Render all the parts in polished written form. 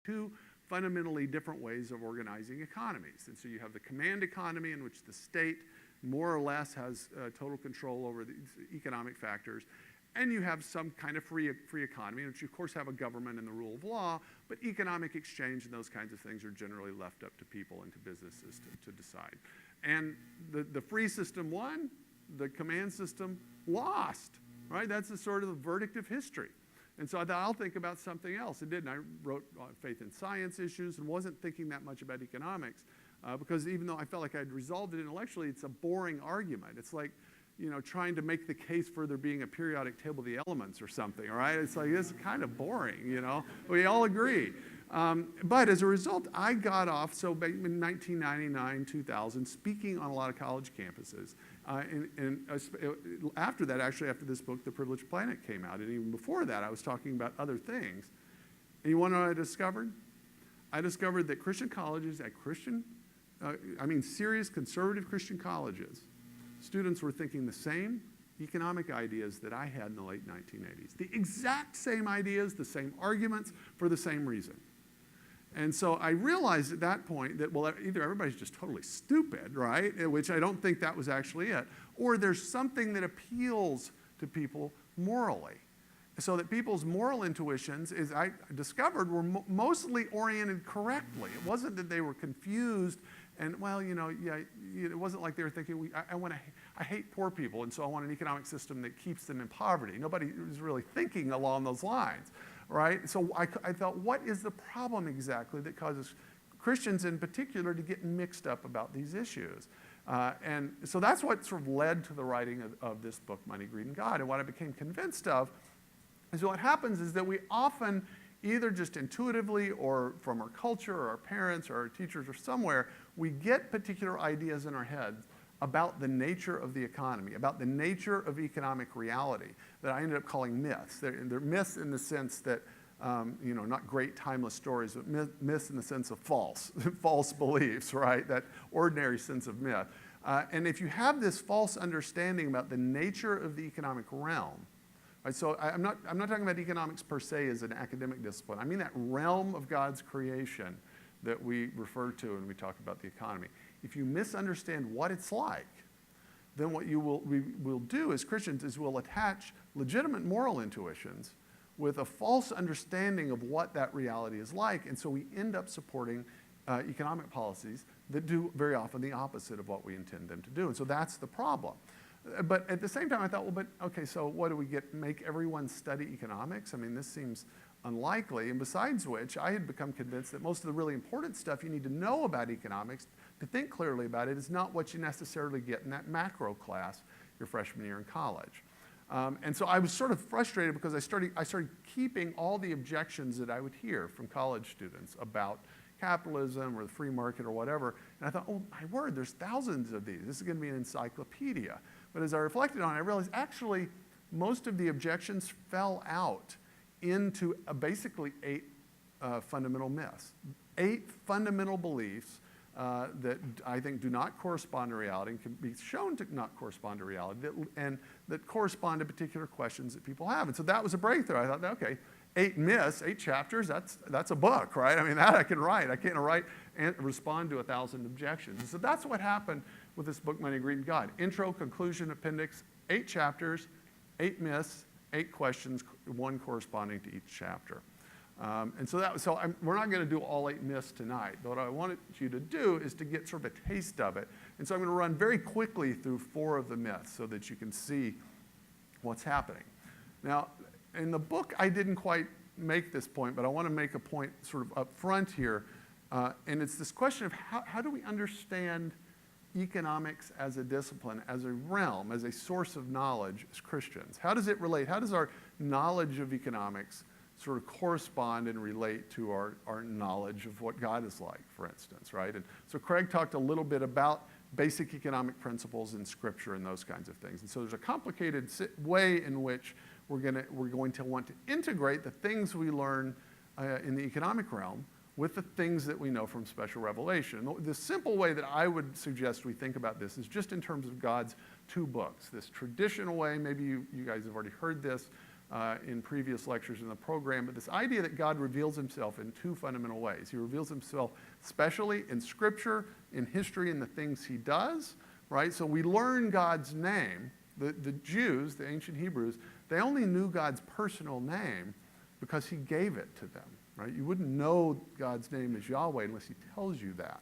two fundamentally different ways of organizing economies. And so you have the command economy, in which the state more or less has total control over these economic factors. And you have some kind of free economy, in which you of course have a government and the rule of law, but economic exchange and those kinds of things are generally left up to people and to businesses to decide. And the free system won, the command system lost, right? That's the sort of the verdict of history. And so I thought, I'll think about something else. It didn't. I wrote faith and science issues and wasn't thinking that much about economics because even though I felt like I'd resolved it intellectually, it's a boring argument. It's like, trying to make the case for there being a periodic table of the elements or something, all right? It's like, it's kind of boring, We all agree. But as a result, I got off, so in 1999, 2000, speaking on a lot of college campuses. And after that, actually, after this book, The Privileged Planet, came out, and even before that, I was talking about other things. And you want to know what I discovered? I discovered that Christian colleges at serious conservative Christian colleges, students were thinking the same economic ideas that I had in the late 1980s. The exact same ideas, the same arguments, for the same reason. And so I realized at that point that, well, either everybody's just totally stupid, right? Which I don't think that was actually it. Or there's something that appeals to people morally. So that people's moral intuitions, as I discovered, were mostly oriented correctly. It wasn't that they were confused and, it wasn't like they were thinking, I hate poor people, and so I want an economic system that keeps them in poverty. Nobody was really thinking along those lines, right? So I thought, what is the problem exactly that causes Christians in particular to get mixed up about these issues? And so that's what sort of led to the writing of this book, Money, Greed, and God. And what I became convinced of is what happens is that we often, either just intuitively or from our culture or our parents or our teachers or somewhere, we get particular ideas in our heads about the nature of the economy, about the nature of economic reality that I ended up calling myths. They're myths in the sense that, not great timeless stories, but myths in the sense of false beliefs, right? That ordinary sense of myth. And if you have this false understanding about the nature of the economic realm, right, so I'm not talking about economics per se as an academic discipline. I mean that realm of God's creation that we refer to when we talk about the economy. If you misunderstand what it's like, then what we will do as Christians is we'll attach legitimate moral intuitions with a false understanding of what that reality is like, and so we end up supporting economic policies that do very often the opposite of what we intend them to do, and so that's the problem. But at the same time, I thought, okay, so what do we make everyone study economics? I mean, this seems unlikely, and besides which, I had become convinced that most of the really important stuff you need to know about economics to think clearly about it is not what you necessarily get in that macro class your freshman year in college. And so I was sort of frustrated because I started keeping all the objections that I would hear from college students about capitalism or the free market or whatever, and I thought, oh my word, there's thousands of these. This is going to be an encyclopedia. But as I reflected on it, I realized actually most of the objections fell out into basically 8 fundamental myths. 8 fundamental beliefs that I think do not correspond to reality and can be shown to not correspond to reality and that correspond to particular questions that people have. And so that was a breakthrough. I thought, okay, 8 myths, 8 chapters, that's a book, right? I mean, that I can write. I can't write and respond to 1,000 objections. And so that's what happened with this book, Money, Greed, and God. Intro, conclusion, appendix, 8 chapters, 8 myths, 8 questions, 1 corresponding to each chapter. And so we're not going to do all 8 myths tonight, but what I wanted you to do is to get sort of a taste of it. And so I'm going to run very quickly through 4 of the myths so that you can see what's happening. Now, in the book, I didn't quite make this point, but I want to make a point sort of up front here. And it's this question of how do we understand economics as a discipline, as a realm, as a source of knowledge as Christians? How does it relate? How does our knowledge of economics sort of correspond and relate to our knowledge of what God is like, for instance, right? And so Craig talked a little bit about basic economic principles in Scripture and those kinds of things. And so there's a complicated way in which we're going to want to integrate the things we learn in the economic realm with the things that we know from special revelation. The simple way that I would suggest we think about this is just in terms of God's 2 books. This traditional way, maybe you guys have already heard this, in previous lectures in the program, but this idea that God reveals himself in two fundamental ways. He reveals himself especially in Scripture, in history, and the things he does, right? So we learn God's name. The Jews, the ancient Hebrews, they only knew God's personal name because he gave it to them, right? You wouldn't know God's name as Yahweh unless he tells you that.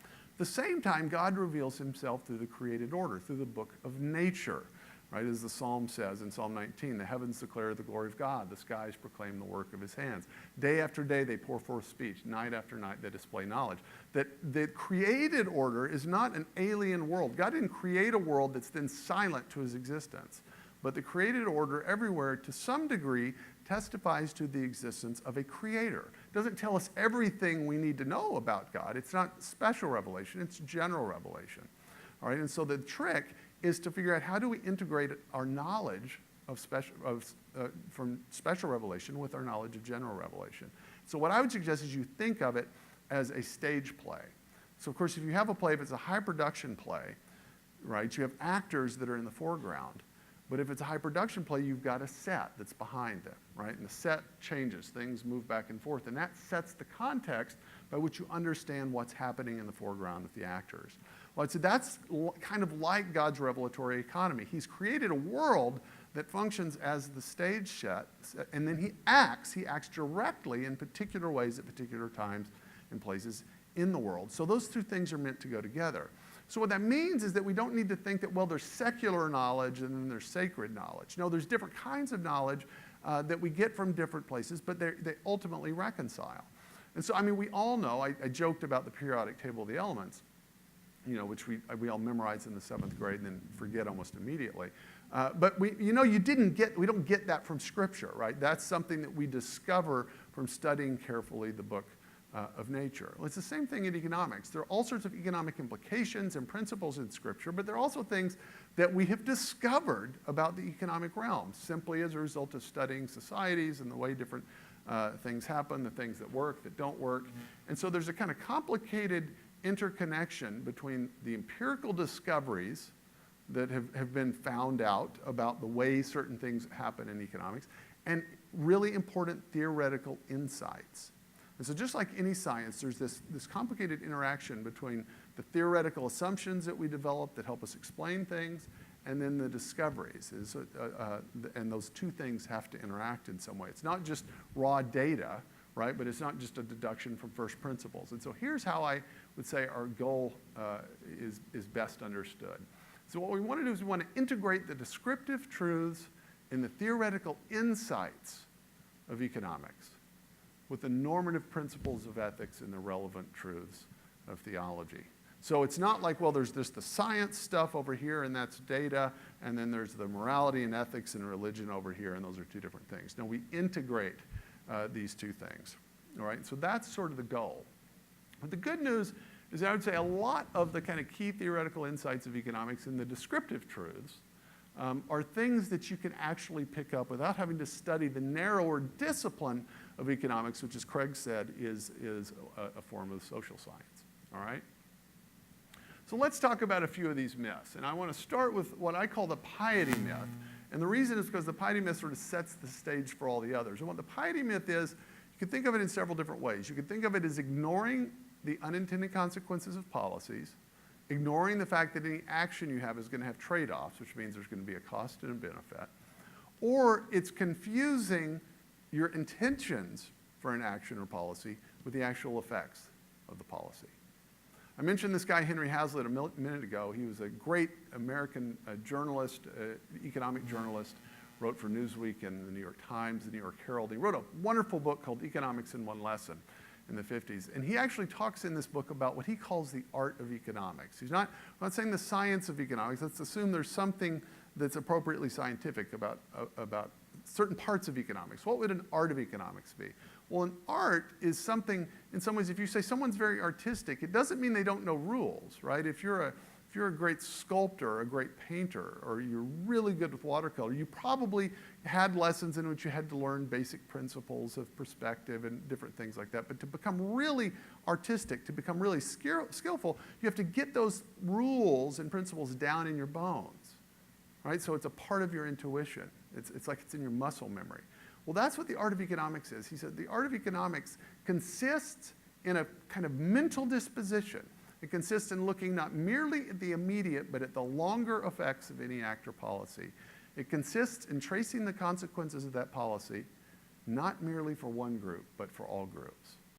At the same time, God reveals himself through the created order, through the book of nature, right? As the Psalm says in Psalm 19, the heavens declare the glory of God, the skies proclaim the work of his hands. Day after day they pour forth speech, night after night they display knowledge. That the created order is not an alien world. God didn't create a world that's then silent to his existence. But the created order everywhere, to some degree, testifies to the existence of a creator. It doesn't tell us everything we need to know about God. It's not special revelation, it's general revelation. All right, and so the trick is to figure out how do we integrate our knowledge from special revelation with our knowledge of general revelation. So what I would suggest is you think of it as a stage play. So of course, if you have a play, if it's a high production play, right, you have actors that are in the foreground. But if it's a high production play, you've got a set that's behind them, right? And the set changes, things move back and forth, and that sets the context by which you understand what's happening in the foreground with the actors. Well, so that's kind of like God's revelatory economy. He's created a world that functions as the stage set, and then he acts directly in particular ways at particular times and places in the world. So those two things are meant to go together. So what that means is that we don't need to think that, well, there's secular knowledge and then there's sacred knowledge. No, there's different kinds of knowledge that we get from different places, but they ultimately reconcile. And so, I mean, we all know, I joked about the periodic table of the elements, you know, which we all memorize in the 7th grade and then forget almost immediately. But we don't get that from Scripture, right? That's something that we discover from studying carefully the book of nature. Well, it's the same thing in economics. There are all sorts of economic implications and principles in Scripture, but there are also things that we have discovered about the economic realm simply as a result of studying societies and the way different things happen, the things that work, that don't work. And so there's a kind of complicated interconnection between the empirical discoveries that have been found out about the way certain things happen in economics and really important theoretical insights. And so just like any science, there's this complicated interaction between the theoretical assumptions that we develop that help us explain things and then the discoveries. And those two things have to interact in some way. It's not just raw data, right? But it's not just a deduction from first principles. And so here's how I would say our goal is best understood. So what we want to do is we want to integrate the descriptive truths and the theoretical insights of economics with the normative principles of ethics and the relevant truths of theology. So it's not like, well, there's the science stuff over here, and that's data, and then there's the morality and ethics and religion over here, and those are two different things. No, we integrate these two things, all right? So that's sort of the goal. But the good news is I would say a lot of the kind of key theoretical insights of economics and the descriptive truths are things that you can actually pick up without having to study the narrower discipline of economics, which, as Craig said, is a form of social science, all right? So let's talk about a few of these myths. And I want to start with what I call the piety myth. And the reason is because the piety myth sort of sets the stage for all the others. And what the piety myth is, you can think of it in several different ways. You can think of it as ignoring the unintended consequences of policies, ignoring the fact that any action you have is going to have trade-offs, which means there's going to be a cost and a benefit. Or it's confusing your intentions for an action or policy with the actual effects of the policy. I mentioned this guy, Henry Hazlitt, a minute ago. He was a great American journalist, economic journalist, wrote for Newsweek and the New York Times, the New York Herald. He wrote a wonderful book called Economics in One Lesson in the 50s. And he actually talks in this book about what he calls the art of economics. I'm not saying the science of economics. Let's assume there's something that's appropriately scientific about certain parts of economics. What would an art of economics be? Well, an art is something, in some ways, if you say someone's very artistic, it doesn't mean they don't know rules, right? If you're a great sculptor, a great painter, or you're really good with watercolor, you probably had lessons in which you had to learn basic principles of perspective and different things like that. But to become really artistic, to become really skillful, you have to get those rules and principles down in your bones, right? So it's a part of your intuition. It's like it's in your muscle memory. Well, that's what the art of economics is. He said the art of economics consists in a kind of mental disposition. It consists in looking not merely at the immediate, but at the longer effects of any act or policy. It consists in tracing the consequences of that policy, not merely for one group, but for all groups.